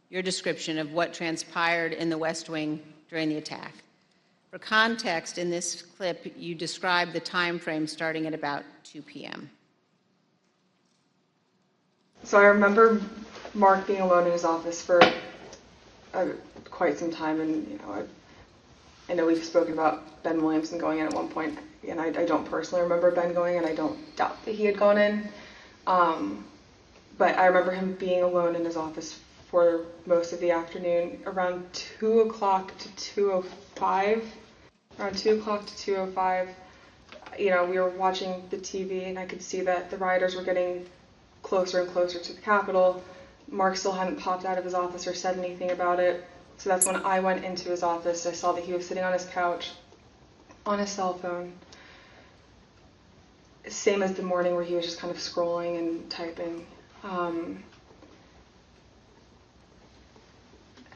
your description of what transpired in the West Wing during the attack. For context, in this clip, you describe the time frame starting at about 2 p.m. So I remember Mark being alone in his office for quite some time, and I know we've spoken about Ben Williamson going in at one point, and I don't personally remember Ben going in. I don't doubt that he had gone in, but I remember him being alone in his office for most of the afternoon, around 2 o'clock to 2:05. Around 2 o'clock to 2:05, we were watching the TV, and I could see that the rioters were getting closer and closer to the Capitol. Mark still hadn't popped out of his office or said anything about it. So that's when I went into his office. I saw that he was sitting on his couch, on his cell phone. Same as the morning where he was just kind of scrolling and typing.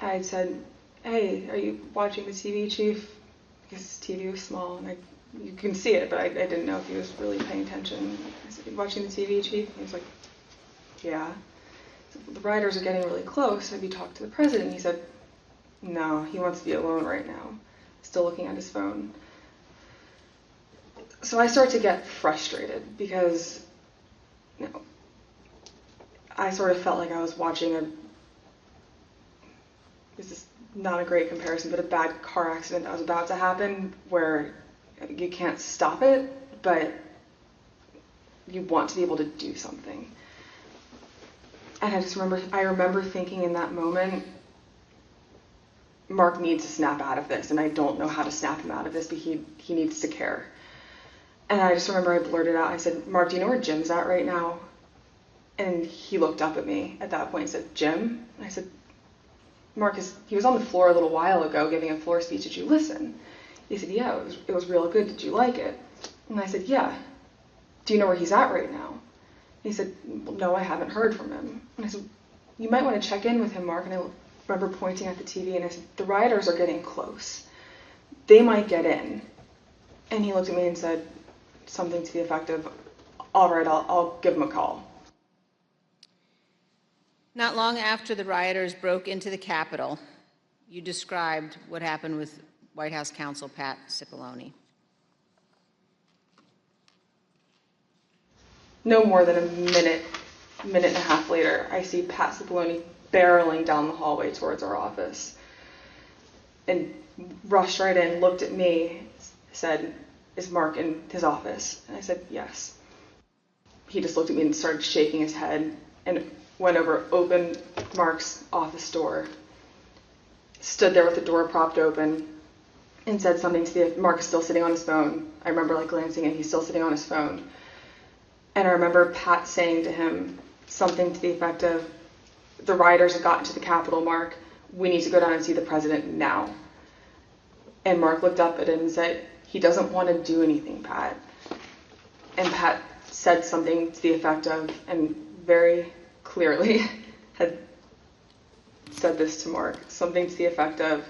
I said, "Hey, are you watching the TV, Chief?" Because his TV was small, and you can see it, but I didn't know if he was really paying attention. I said, "You watching the TV, Chief?" And he was like, "Yeah." So, the rioters are getting really close. Have you talked to the president? He said, "No, he wants to be alone right now." Still looking at his phone. So I started to get frustrated because, I sort of felt like I was watching this is not a great comparison, but a bad car accident that was about to happen where you can't stop it, but you want to be able to do something. And I remember thinking in that moment, Mark needs to snap out of this, and I don't know how to snap him out of this, but he needs to care. And I just remember I blurted out, I said, "Mark, do you know where Jim's at right now?" And he looked up at me at that point and said, "Jim?" And I said, "Mark, he was on the floor a little while ago giving a floor speech. Did you listen?" He said, "Yeah, it was real good. Did you like it?" And I said, "Yeah. Do you know where he's at right now?" And he said, "Well, no, I haven't heard from him." And I said, "You might want to check in with him, Mark." And I remember pointing at the TV, and I said, "The rioters are getting close. They might get in." And he looked at me and said something to the effect of, "All right, I'll give him a call." Not long after the rioters broke into the Capitol, you described what happened with White House counsel Pat Cipollone. No more than a minute and a half later, I see Pat Cipollone barreling down the hallway towards our office and rushed right in, looked at me, said, "Is Mark in his office?" And I said, "Yes." He just looked at me and started shaking his head and went over, opened Mark's office door, stood there with the door propped open, and said something to Mark is still sitting on his phone. I remember glancing and he's still sitting on his phone. And I remember Pat saying to him something to the effect of, "The rioters have gotten to the Capitol, Mark. We need to go down and see the president now." And Mark looked up at him and said, "He doesn't want to do anything, Pat." And Pat said something to the effect of, and very clearly had said this to Mark, something to the effect of,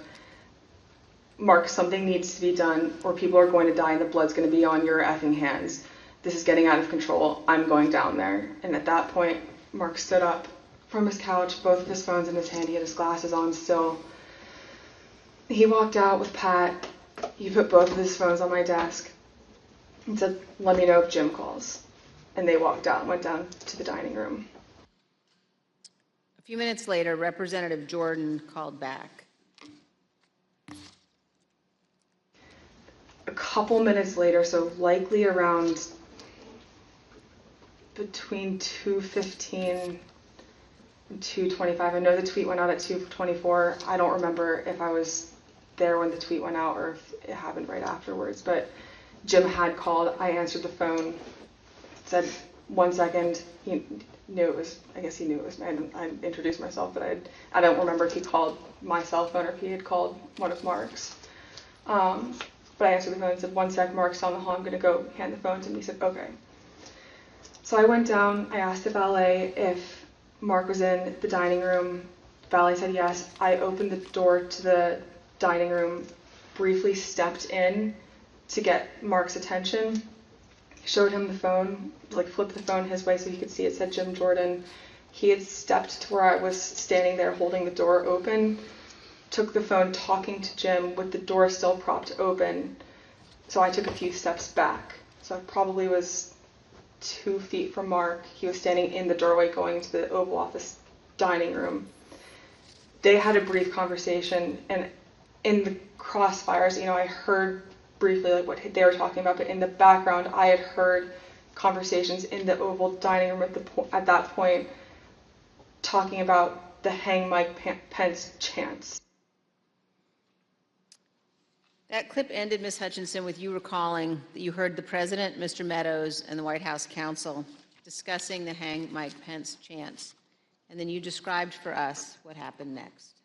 "Mark, something needs to be done or people are going to die and the blood's going to be on your effing hands. This is getting out of control. I'm going down there." And at that point, Mark stood up from his couch, both of his phones in his hand. He had his glasses on still. He walked out with Pat. He put both of his phones on my desk and said, "Let me know if Jim calls." And they walked out and went down to the dining room. A few minutes later, Representative Jordan called back. A couple minutes later, so likely around between 2:15 and 2:25. I know the tweet went out at 2:24. I don't remember if I was there when the tweet went out or if it happened right afterwards, but Jim had called. I answered the phone, said, "1 second." He knew it was, I guess he knew it was me. I introduced myself, but I don't remember if he called my cell phone or if he had called one of Mark's. But I answered the phone and said, "1 sec, Mark's down the hall. I'm going to go hand the phone to him." He said, "Okay." So I went down. I asked the valet if Mark was in the dining room. The valet said yes. I opened the door to the dining room, briefly stepped in to get Mark's attention, showed him the phone, flipped the phone his way so he could see it said Jim Jordan, He had stepped to where I was standing there holding the door open, took the phone talking to Jim with the door still propped open. So I took a few steps back. So I probably was 2 feet from Mark. He was standing in the doorway going into the Oval Office dining room. They had a brief conversation, and in the crossfires, I heard briefly like what they were talking about, but in the background, I had heard conversations in the Oval dining room at that point talking about the Hang Mike Pence chants. That clip ended, Ms. Hutchinson, with you recalling that you heard the President, Mr. Meadows, and the White House counsel discussing the Hang Mike Pence chants. And then you described for us what happened next.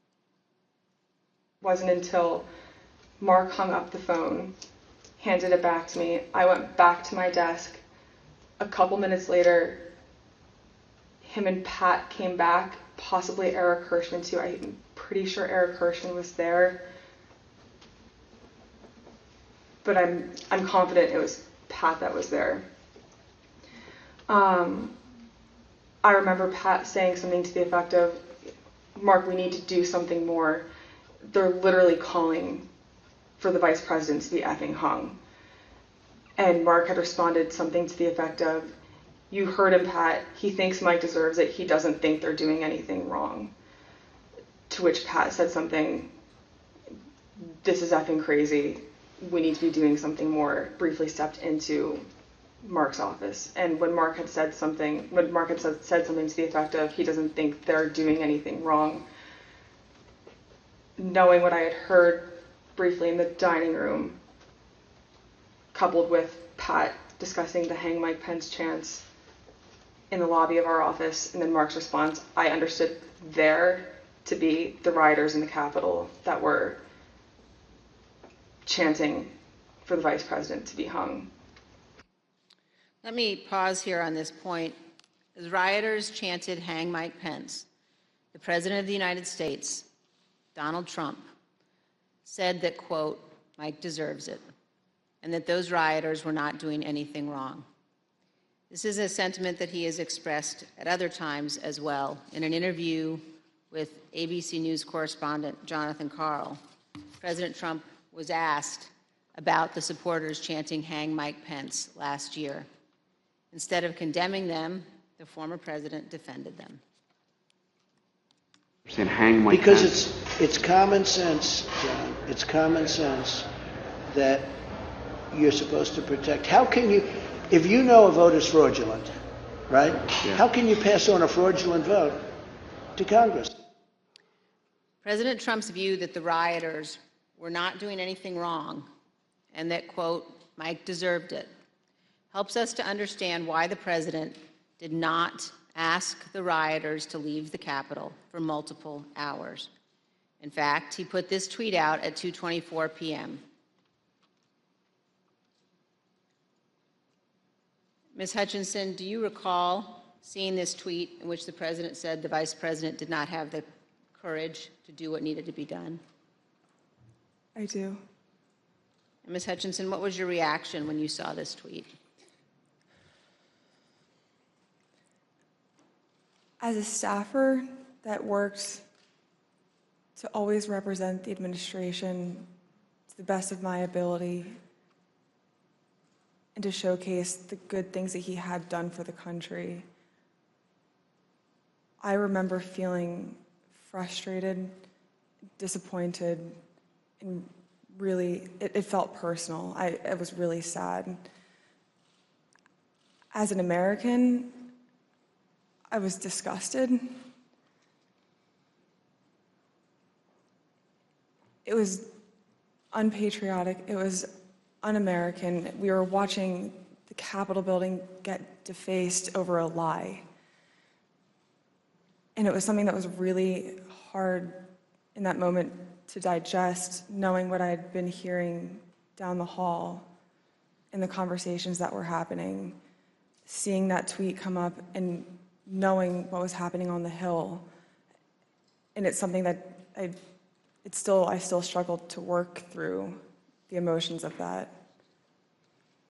It wasn't until Mark hung up the phone, handed it back to me. I went back to my desk. A couple minutes later, him and Pat came back, possibly Eric Hirschman too. I'm pretty sure Eric Hirschman was there. But I'm confident it was Pat that was there. I remember Pat saying something to the effect of, Mark, we need to do something more. They're literally calling for the vice president to be effing hung. And Mark had responded something to the effect of, you heard him, Pat. He thinks Mike deserves it. He doesn't think they're doing anything wrong. To which Pat said something, this is effing crazy. We need to be doing something more. Briefly stepped into Mark's office. And when Mark had said something to the effect of, he doesn't think they're doing anything wrong, knowing what I had heard briefly in the dining room, coupled with Pat discussing the Hang Mike Pence chants in the lobby of our office, and then Mark's response, I understood there to be the rioters in the Capitol that were chanting for the vice president to be hung. Let me pause here on this point. As rioters chanted Hang Mike Pence, the President of the United States, Donald Trump, said that, quote, Mike deserves it, and that those rioters were not doing anything wrong. This is a sentiment that he has expressed at other times as well. In an interview with ABC News correspondent Jonathan Karl, President Trump was asked about the supporters chanting Hang Mike Pence last year. Instead of condemning them, the former president defended them. Saying hang Mike because Pence. it's common sense, John. It's common sense that you're supposed to protect. How can you, if you know a vote is fraudulent, right? Yeah. How can you pass on a fraudulent vote to Congress? President Trump's view that the rioters were not doing anything wrong and that, quote, Mike deserved it, helps us to understand why the president did not ask the rioters to leave the Capitol for multiple hours. In fact, he put this tweet out at 2:24 p.m. Ms. Hutchinson, do you recall seeing this tweet in which the president said the vice president did not have the courage to do what needed to be done? I do. And Ms. Hutchinson, what was your reaction when you saw this tweet? As a staffer that worked to always represent the administration to the best of my ability and to showcase the good things that he had done for the country, I remember feeling frustrated, disappointed, and really, it felt personal. It was really sad. As an American, I was disgusted. It was unpatriotic. It was un-American. We were watching the Capitol building get defaced over a lie. And it was something that was really hard in that moment to digest, knowing what I had been hearing down the hall in the conversations that were happening, seeing that tweet come up and knowing what was happening on the Hill. And it's something that I still struggled to work through the emotions of that.